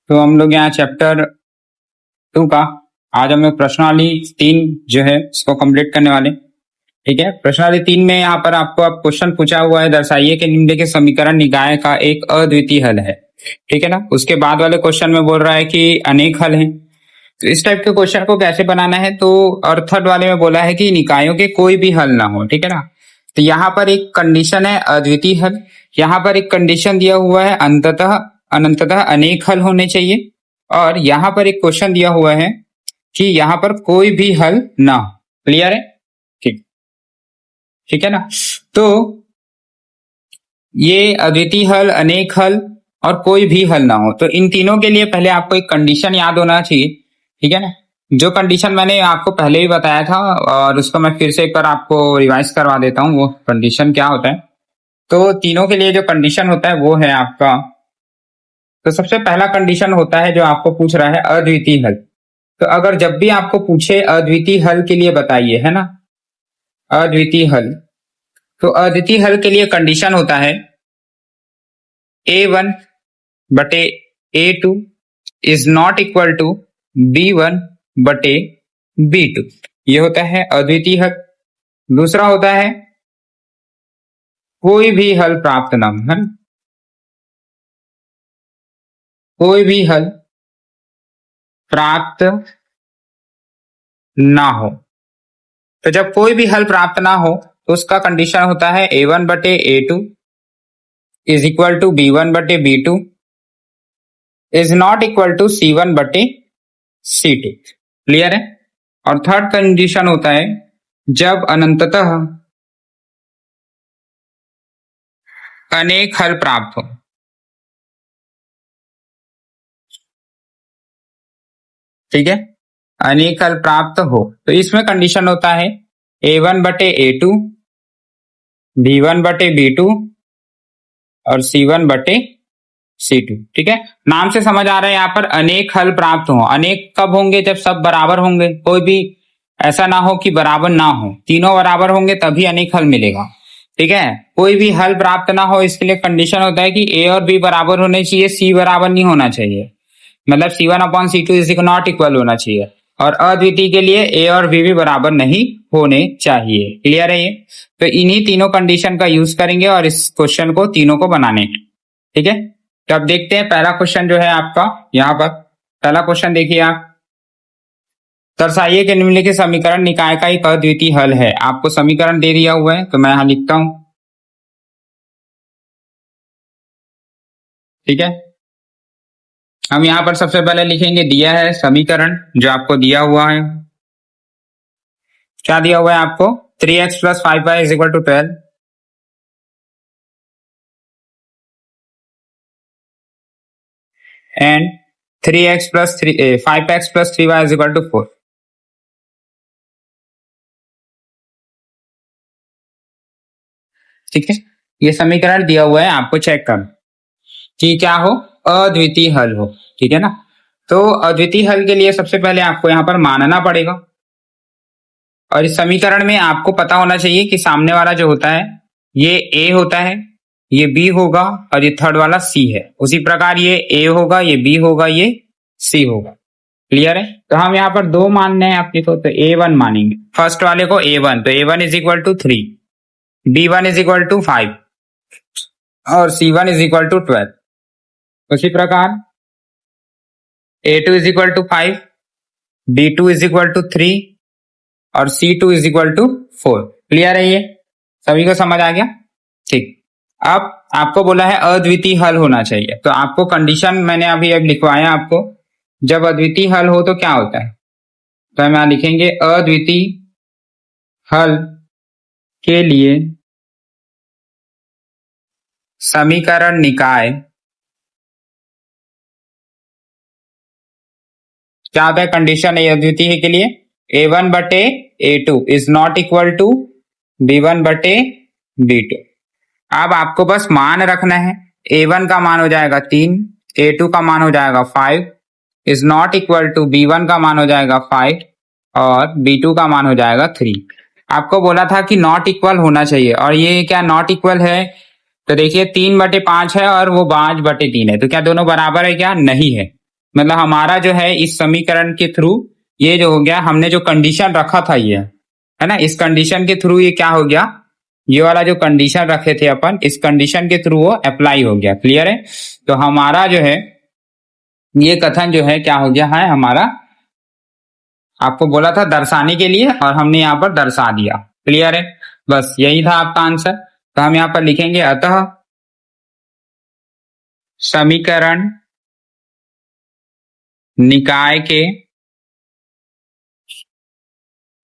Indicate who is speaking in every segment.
Speaker 1: तो हम लोग यहाँ चैप्टर 2 का आज हम लोग प्रश्नावली 3 जो है इसको कंप्लीट करने वाले। ठीक है, प्रश्नावली 3 में यहाँ पर आपको अब क्वेश्चन पूछा हुआ है, दर्शाइए कि निम्नलिखित समीकरण निकाय का एक अद्वितीय हल है। ठीक है ना। उसके बाद वाले क्वेश्चन में बोल रहा है कि अनेक हल हैं। तो इस टाइप के क्वेश्चन को कैसे बनाना है, तो और थर्ड वाले में बोला है कि निकायों के कोई भी हल ना हो। ठीक है ना। तो यहाँ पर एक कंडीशन है अद्वितीय हल, यहाँ पर एक कंडीशन दिया हुआ है अंततः अनंततः अनेक हल होने चाहिए, और यहाँ पर एक क्वेश्चन दिया हुआ है कि यहाँ पर कोई भी हल ना हो। क्लियर है? ठीक, ठीक है ना। तो ये अद्वितीय हल, अनेक हल और कोई भी हल ना हो, तो इन तीनों के लिए पहले आपको एक कंडीशन याद होना चाहिए। ठीक है ना। जो कंडीशन मैंने आपको पहले ही बताया था और उसको मैं फिर से एक बार आपको रिवाइज करवा देता हूँ, वो कंडीशन क्या होता है। तो तीनों के लिए जो कंडीशन होता है वो है आपका, तो सबसे पहला कंडीशन होता है जो आपको पूछ रहा है अद्वितीय हल। तो अगर जब भी आपको पूछे अद्वितीय हल के लिए बताइए, है ना, अद्वितीय हल, तो अद्वितीय हल के लिए कंडीशन होता है A1 बटे A2 is not equal to B1 बटे B2, ये होता है अद्वितीय हल। दूसरा होता है कोई भी हल प्राप्त न हो, है ना, कोई भी हल प्राप्त ना हो। तो जब कोई भी हल प्राप्त ना हो तो उसका कंडीशन होता है A1 बटे A2 is equal to B1 बटे B2 is not equal to C1 बटे C2। क्लियर है? और थर्ड कंडीशन होता है जब अनंततः अनेक हल प्राप्त हो। ठीक है, अनेक हल प्राप्त हो, तो इसमें कंडीशन होता है A1 बटे A2 B1 बटे B2 और C1 बटे C2। ठीक है, नाम से समझ आ रहा है यहाँ पर अनेक हल प्राप्त हो। अनेक कब होंगे? जब सब बराबर होंगे, कोई भी ऐसा ना हो कि बराबर ना हो, तीनों बराबर होंगे तभी अनेक हल मिलेगा। ठीक है, कोई भी हल प्राप्त ना हो इसके लिए कंडीशन होता है कि A और B बराबर होने चाहिए, C बराबर नहीं होना चाहिए, मतलब C1 upon C2 is not equal होना चाहिए। और अद्वितीय के लिए A और B भी बराबर नहीं होने चाहिए। क्लियर है ये? तो इन्हीं तीनों कंडीशन का यूज करेंगे और इस क्वेश्चन को तीनों को बनाने हैं। ठीक है, तो अब देखते हैं पहला क्वेश्चन जो है आपका। यहाँ पर पहला क्वेश्चन देखिए आप, दर्शाइए कि निम्नलिखित समीकरण निकाय का एक अद्वितीय हल है। आपको समीकरण दे दिया हुआ है तो मैं यहां लिखता हूं। ठीक है, हम यहां पर सबसे पहले लिखेंगे, दिया है समीकरण जो आपको दिया हुआ है। क्या दिया हुआ है आपको? 3x plus 5y is equal to 12 and 3x plus 5x plus 3y is equal to 4। ठीक है, ये समीकरण दिया हुआ है, आपको चेक करना कि क्या हो, अद्वितीय हल हो। ठीक है ना। तो अद्वितीय हल के लिए सबसे पहले आपको यहां पर मानना पड़ेगा, और इस समीकरण में आपको पता होना चाहिए कि सामने वाला जो होता है ये A होता है, ये B होगा और ये थर्ड वाला C है। उसी प्रकार ये A होगा, ये B होगा, ये C होगा। क्लियर है? तो हम यहाँ पर दो मानने हैं अपने को, तो A1 मानेंगे फर्स्ट वाले को A1, तो A1 is equal to 3, B1 is equal to 5 और C1 इज इक्वल टू 12। उसी प्रकार A2 is equal to 5, B2 is equal to 3 और C2 is equal to 4। Clear है? ये सभी को समझ आ गया? ठीक, अब आपको बोला है अद्वितीय हल होना चाहिए, तो आपको कंडीशन मैंने अभी अब लिखवाया आपको, जब अद्वितीय हल हो तो क्या होता है, तो हम यहां लिखेंगे अद्वितीय हल के लिए समीकरण निकाय क्या होता है? कंडीशन है अद्वितीय के लिए A1 बटे A2 is not equal to B1 बटे B2। अब आपको बस मान रखना है, A1 का मान हो जाएगा 3, A2 का मान हो जाएगा 5 is not equal to B1 का मान हो जाएगा 5 और B2 का मान हो जाएगा 3। आपको बोला था कि नॉट इक्वल होना चाहिए, और ये क्या नॉट इक्वल है? तो देखिए 3 बटे 5 है और वो 5 बटे 3 है, तो क्या दोनों बराबर है? क्या नहीं है। मतलब हमारा जो है इस समीकरण के थ्रू ये जो हो गया, हमने जो कंडीशन रखा था ये है ना, इस कंडीशन के थ्रू ये क्या हो गया, ये वाला जो कंडीशन रखे थे अपन, इस कंडीशन के थ्रू वो अप्लाई हो गया। क्लियर है? तो हमारा जो है ये कथन जो है क्या हो गया है हमारा, आपको बोला था दर्शाने के लिए और हमने यहां पर दर्शा दिया। क्लियर है? बस यही था आपका आंसर। तो हम यहां पर लिखेंगे अतः समीकरण निकाय के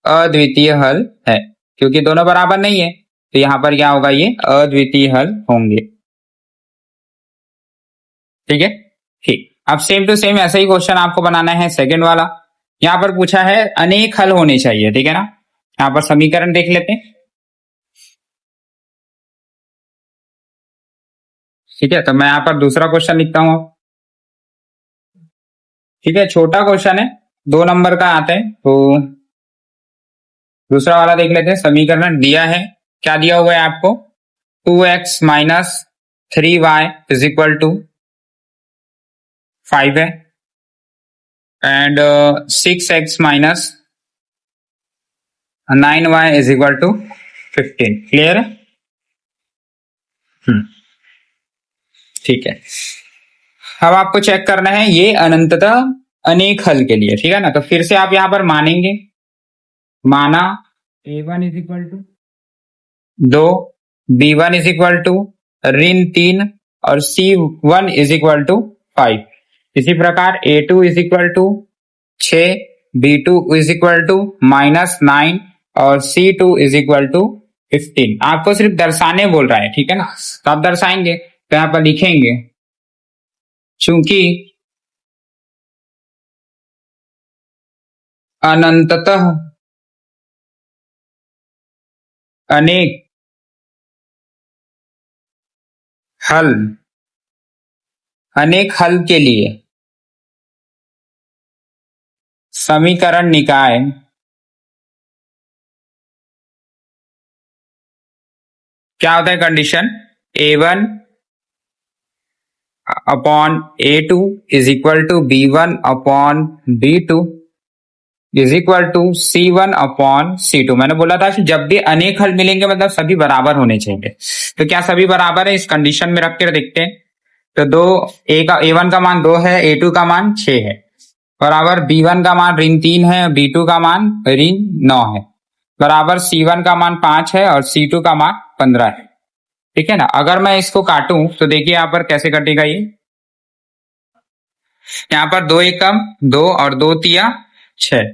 Speaker 1: अद्वितीय हल है, क्योंकि दोनों बराबर नहीं है तो यहां पर क्या होगा, ये अद्वितीय हल होंगे। ठीक है? ठीक। अब सेम टू सेम ऐसा ही क्वेश्चन आपको बनाना है सेकंड वाला। यहां पर पूछा है अनेक हल होने चाहिए। ठीक है ना? यहां पर समीकरण देख लेते हैं। ठीक है, तो मैं यहां पर दूसरा क्वेश्चन लिखता हूं। ठीक है, छोटा क्वेश्चन है, 2 नंबर का आता है। तो दूसरा वाला देख लेते हैं। समीकरण दिया है, क्या दिया हुआ है आपको, 2x minus 3y is equal to 5 है, and 6x minus 9y is equal to 15। Clear है? ठीक है। अब आपको चेक करना है ये अनंततः अनेक हल के लिए। ठीक है ना? तो फिर से आप यहां पर मानेंगे, माना a1 is equal to 2, b1 is equal to ऋण 3 और c1 इज इक्वल टू 5। इसी प्रकार a2 is equal to 6, b2 is equal to -9 और c2 इज इक्वल टू 15। आपको सिर्फ दर्शाने बोल रहा है। ठीक है ना? तो आप दर्शाएंगे, तो यहां पर लिखेंगे चूंकि अनंततः अनेक हल, अनेक हल के लिए समीकरण निकाय क्या होता है, condition a1 upon a2 is equal to b1 upon b2 is equal to c1 upon c2। मैंने बोला था कि जब भी अनेक हल मिलेंगे मतलब सभी बराबर होने चाहिए। तो क्या सभी बराबर है, इस कंडीशन में रख कर देखते हैं। तो दो a1 का मान 2 है, a2 का मान 6 है, बराबर b1 का मान ऋण 3 है, b2 का मान ऋण 9 है, बराबर c1 का मान 5 है और c2 का मान 15 है। ठीक है ना? अगर मैं इसको काटूं तो देखिए यहां पर कैसे कटेगा ये, यहाँ पर 2 एकम 2 और 2 तिया 6,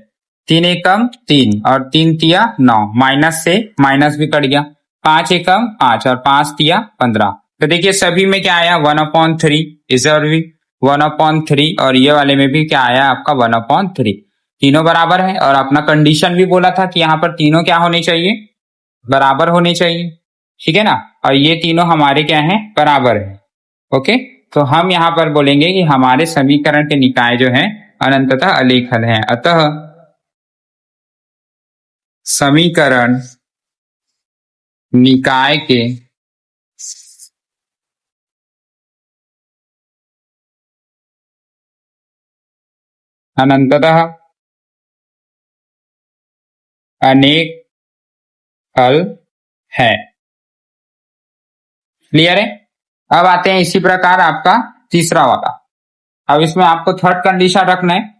Speaker 1: 3 एकम 3 और 3 तिया 9, माइनस से माइनस भी कट गया, 5 एकम 5 और 5 तिया 15। तो देखिए सभी में क्या आया, 1/3, इधर भी 1/3 और ये वाले में भी क्या आया आपका 1/3। तीनों बराबर है और अपना कंडीशन भी बोला था कि यहाँ पर तीनों क्या होने चाहिए, बराबर होने चाहिए। ठीक है ना? और ये तीनों हमारे क्या है, बराबर है। ओके, तो हम यहां पर बोलेंगे कि हमारे समीकरण के निकाय जो है अनंततः अलेख हल है। अतः समीकरण निकाय के अनंततः अनेक हल है। क्लियर है? अब आते हैं इसी प्रकार आपका तीसरा वाला। अब इसमें आपको थर्ड कंडीशन रखना है।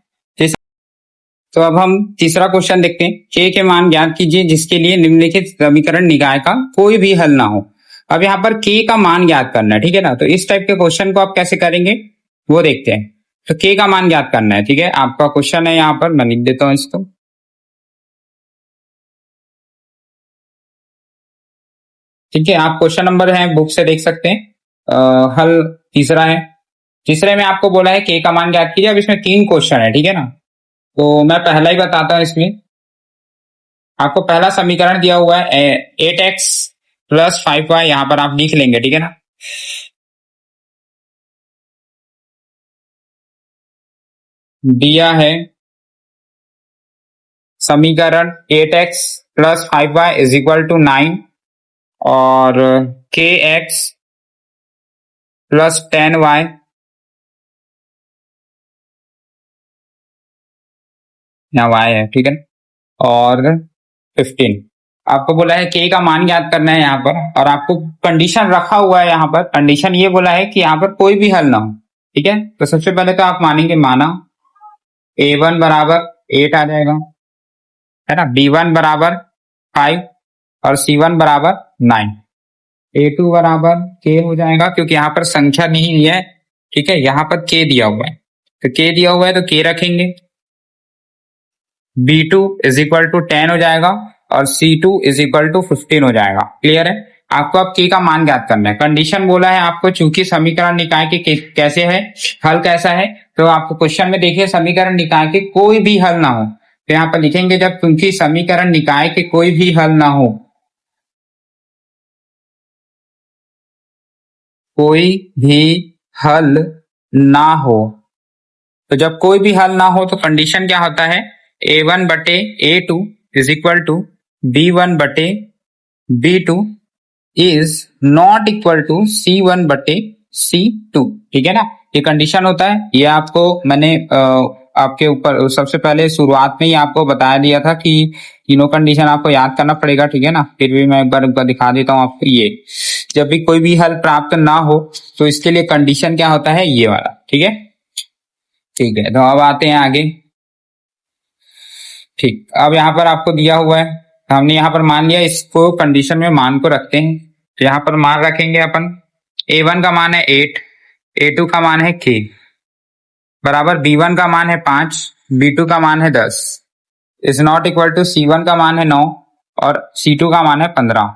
Speaker 1: तो अब हम तीसरा क्वेश्चन देखते हैं। k के मान ज्ञात कीजिए जिसके लिए निम्नलिखित समीकरण निकाय का कोई भी हल ना हो। अब यहाँ पर k का मान ज्ञात करना है। ठीक है ना? तो इस टाइप के क्वेश्चन को आप कैसे करेंगे वो देखते हैं। तो k का मान ज्ञात करना है। ठीक है, आपका क्वेश्चन है, यहाँ पर मैं लिख देता हूं इसको। ठीक है, आप क्वेश्चन नंबर है बुक से देख सकते हैं। हल तीसरा है। तीसरे में आपको बोला है k का मान ज्ञात कीजिए। अब इसमें 3 क्वेश्चन है। ठीक है ना? तो मैं पहला ही बताता हूं। इसमें आपको पहला समीकरण दिया हुआ है 8x प्लस 5y, यहां पर आप लिख लेंगे। ठीक है ना? दिया है समीकरण 8x plus 5y is equal to 9 और kx प्लस 10y यहाँ y है, ठीक है, और 15। आपको बोला है k का मान ज्ञात करना है यहाँ पर, और आपको कंडीशन रखा हुआ है यहाँ पर, कंडीशन ये बोला है कि यहाँ पर कोई भी हल ना हो, ठीक है। तो सबसे पहले तो आप मानेंगे, माना a1 बराबर 8 आ जाएगा, है ना, b1 बराबर 5 और c1 बराबर 9, a2 बराबर k हो जाएगा, क्योंकि यहाँ पर संख्या नहीं दी है, ठीक है, यहाँ पर k दिया हुआ है, तो k दिया हुआ है तो k रखेंगे, b2 इज इक्वल टू 10 हो जाएगा और c2 इज इक्वल टू 15 हो जाएगा। क्लियर है। आपको अब k का मान ज्ञात करना है। कंडीशन बोला है आपको, चूंकि समीकरण निकाय के कैसे है, हल कैसा है, तो आपको क्वेश्चन में देखिए समीकरण निकाय के कोई भी हल ना हो, तो यहाँ पर लिखेंगे जब चूंकि समीकरण निकाय के कोई भी हल ना हो, कोई भी हल ना हो, तो जब कोई भी हल ना हो तो कंडीशन क्या होता है, a1 बटे a2 is equal to b1 बटे b2 is not equal to c1 बटे c2, ठीक है ना। ये कंडीशन होता है, ये आपको मैंने आपके ऊपर सबसे पहले शुरुआत में ही आपको बता दिया था कि तीनों कंडीशन आपको याद करना पड़ेगा, ठीक है ना। फिर भी मैं एक बार दिखा देता हूँ आपको। ये जब भी कोई भी हल प्राप्त ना हो तो इसके लिए कंडीशन क्या होता है, ये वाला, ठीक है। ठीक है, तो अब आते हैं आगे। ठीक, अब यहाँ पर आपको दिया हुआ है, तो हमने यहाँ पर मान लिया, इसको कंडीशन में मान को रखते हैं, तो यहाँ पर मान रखेंगे अपन, a1 का मान है 8, a2 का मान है k बराबर b1 का मान है 5, b2 का मान है 10 is not equal to c1 का मान है 9 और c2 का मान है 15।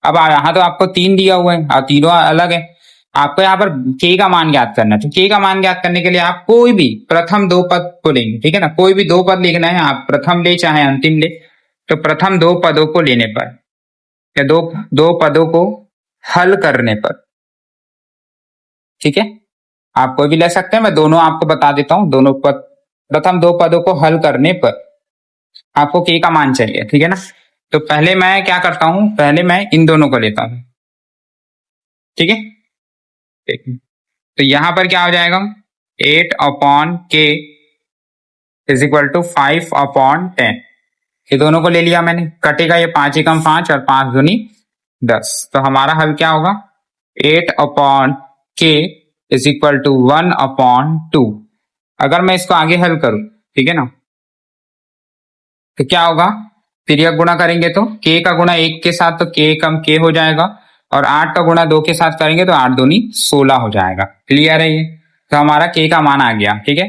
Speaker 1: अब यहाँ तो आपको 3 दिया हुआ है और तीनों अलग है, आपको यहाँ पर k का मान ज्ञात करना है। तो k का मान ज्ञात करने के लिए आप कोई भी प्रथम दो पद को लेंगे, ठीक है ना, कोई भी दो पद लिखना है, आप प्रथम ले चाहे अंतिम ले, तो प्रथम दो पदों को लेने पर या दो पदों को हल करने पर, ठीक है, आप कोई भी ले सकते हैं, मैं दोनों आपको बता देता हूं, दोनों पद, प्रथम दो पदों को हल करने पर आपको k का मान चाहिए, ठीक है ना। तो पहले मैं क्या करता हूं, पहले मैं इन दोनों को लेता हूं, ठीक है। तो यहां पर क्या हो जाएगा, 8 upon k is equal to 5 upon 10, ये दोनों को ले लिया मैंने, कटेगा ये 5 एकम 5 और 5 दूनी 10, तो हमारा हल क्या होगा, 8 upon k is equal to 1 upon 2। अगर मैं इसको आगे हल करूं, ठीक है ना, तो क्या होगा, फिर यह गुणा करेंगे तो k का गुणा 1 के साथ तो k कम k हो जाएगा, और 8 का गुणा 2 के साथ करेंगे तो 8 दूनी 16 हो जाएगा। क्लियर है ये, तो हमारा k का मान आ गया, ठीक है।